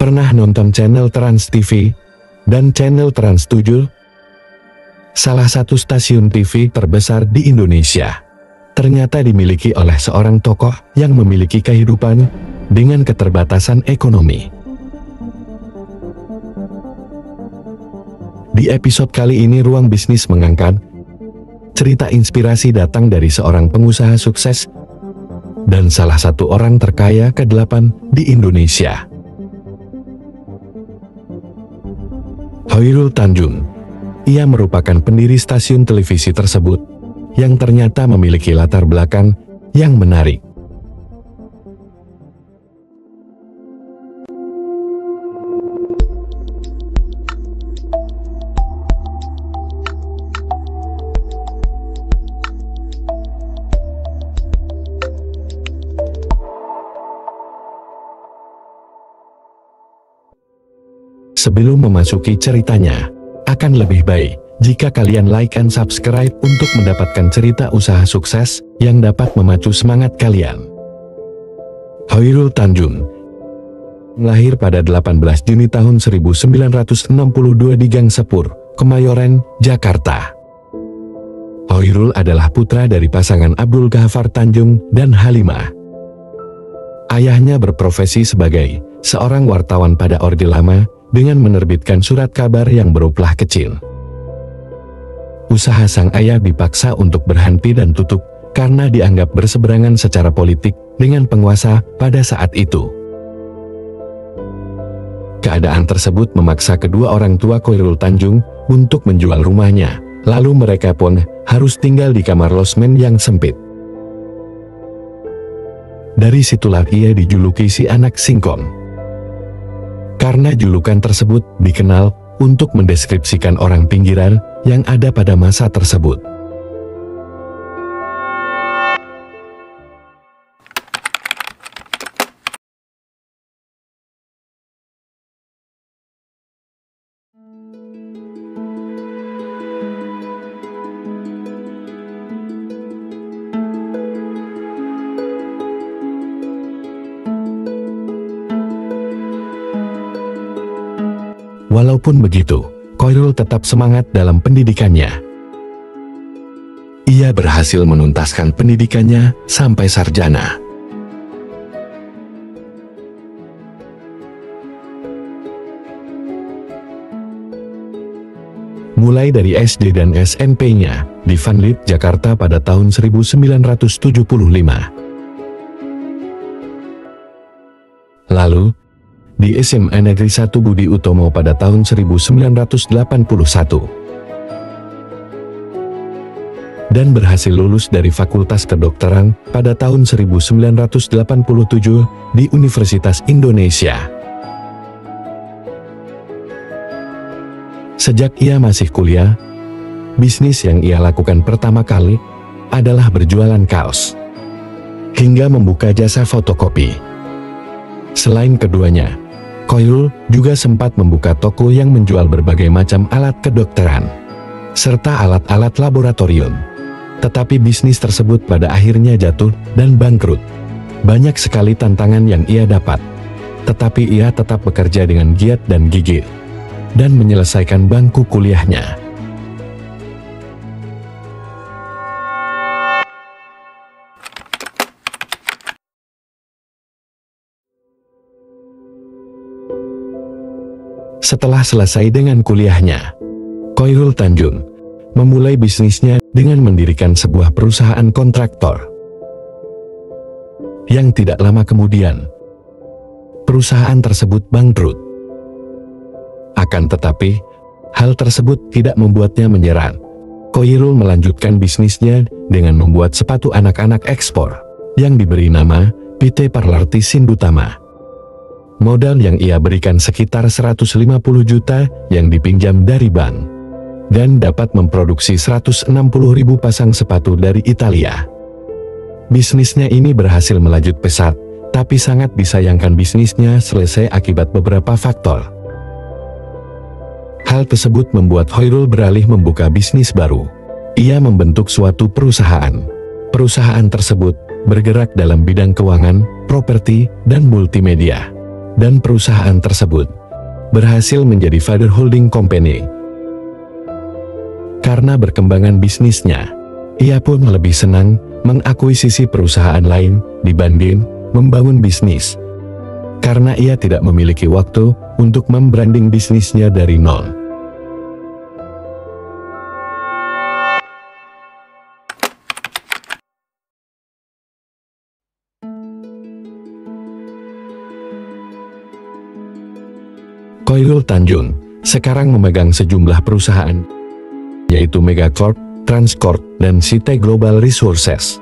Pernah nonton channel Trans TV dan channel Trans 7? Salah satu stasiun TV terbesar di Indonesia. Ternyata dimiliki oleh seorang tokoh yang memiliki kehidupan dengan keterbatasan ekonomi. Di episode kali ini Ruang Bisnis mengangkat cerita inspirasi datang dari seorang pengusaha sukses dan salah satu orang terkaya ke-8 di Indonesia. Khairul Tanjung. Ia merupakan pendiri stasiun televisi tersebut yang ternyata memiliki latar belakang yang menarik. Sebelum memasuki ceritanya, akan lebih baik jika kalian like dan subscribe untuk mendapatkan cerita usaha sukses yang dapat memacu semangat kalian. Khairul Tanjung lahir pada 18 Juni tahun 1962 di Gang Sepur, Kemayoran, Jakarta. Khairul adalah putra dari pasangan Abdul Ghaffar Tanjung dan Halimah. Ayahnya berprofesi sebagai seorang wartawan pada Orde Lama dengan menerbitkan surat kabar yang beruplah kecil. Usaha sang ayah dipaksa untuk berhenti dan tutup karena dianggap berseberangan secara politik dengan penguasa pada saat itu. Keadaan tersebut memaksa kedua orang tua Khairul Tanjung untuk menjual rumahnya, lalu mereka pun harus tinggal di kamar losmen yang sempit. Dari situlah ia dijuluki si anak singkong. Karena julukan tersebut dikenal untuk mendeskripsikan orang pinggiran yang ada pada masa tersebut. Walaupun begitu, Khairul tetap semangat dalam pendidikannya. Ia berhasil menuntaskan pendidikannya sampai sarjana. Mulai dari SD dan SMP-nya di Vanliet, Jakarta pada tahun 1975. Lalu, di SMA Negeri 1 Budi Utomo pada tahun 1981. Dan berhasil lulus dari Fakultas Kedokteran pada tahun 1987 di Universitas Indonesia. Sejak ia masih kuliah, bisnis yang ia lakukan pertama kali adalah berjualan kaos, hingga membuka jasa fotokopi. Selain keduanya, Khairul juga sempat membuka toko yang menjual berbagai macam alat kedokteran, serta alat-alat laboratorium. Tetapi bisnis tersebut pada akhirnya jatuh dan bangkrut. Banyak sekali tantangan yang ia dapat, tetapi ia tetap bekerja dengan giat dan gigih, dan menyelesaikan bangku kuliahnya. Setelah selesai dengan kuliahnya, Khairul Tanjung memulai bisnisnya dengan mendirikan sebuah perusahaan kontraktor. Yang tidak lama kemudian, perusahaan tersebut bangkrut. Akan tetapi, hal tersebut tidak membuatnya menyerah. Khairul melanjutkan bisnisnya dengan membuat sepatu anak-anak ekspor yang diberi nama PT Parlarti Sindutama. Modal yang ia berikan sekitar 150 juta yang dipinjam dari bank, dan dapat memproduksi 160.000 pasang sepatu dari Italia. Bisnisnya ini berhasil melaju pesat, tapi sangat disayangkan bisnisnya selesai akibat beberapa faktor. Hal tersebut membuat Khairul beralih membuka bisnis baru. Ia membentuk suatu perusahaan. Perusahaan tersebut bergerak dalam bidang keuangan, properti, dan multimedia. dan perusahaan tersebut berhasil menjadi father holding company. Karena berkembangan bisnisnya, ia pun lebih senang mengakuisisi perusahaan lain dibanding membangun bisnis. Karena ia tidak memiliki waktu untuk membranding bisnisnya dari nol. Khairul Tanjung sekarang memegang sejumlah perusahaan, yaitu Megacorp, Transcorp, dan Site Global Resources.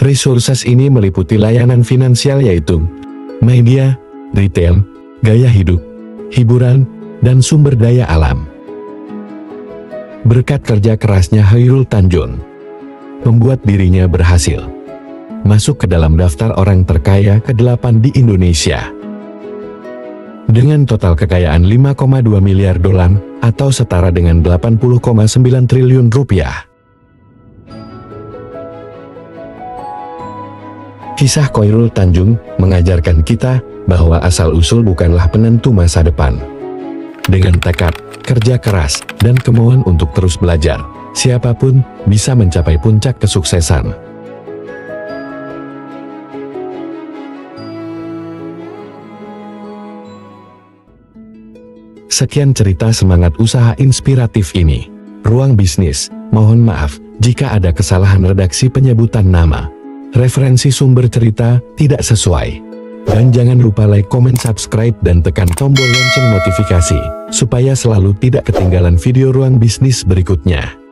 Resources ini meliputi layanan finansial yaitu media, retail, gaya hidup, hiburan, dan sumber daya alam. Berkat kerja kerasnya Khairul Tanjung, membuat dirinya berhasil masuk ke dalam daftar orang terkaya ke-8 di Indonesia. Dengan total kekayaan 5,2 miliar dolar atau setara dengan 80,9 triliun rupiah. Kisah Khairul Tanjung mengajarkan kita bahwa asal-usul bukanlah penentu masa depan. Dengan tekad, kerja keras, dan kemauan untuk terus belajar, siapapun bisa mencapai puncak kesuksesan. Sekian cerita semangat usaha inspiratif ini. Ruang Bisnis, mohon maaf jika ada kesalahan redaksi penyebutan nama. Referensi sumber cerita tidak sesuai. Dan jangan lupa like, comment, subscribe, dan tekan tombol lonceng notifikasi, supaya selalu tidak ketinggalan video Ruang Bisnis berikutnya.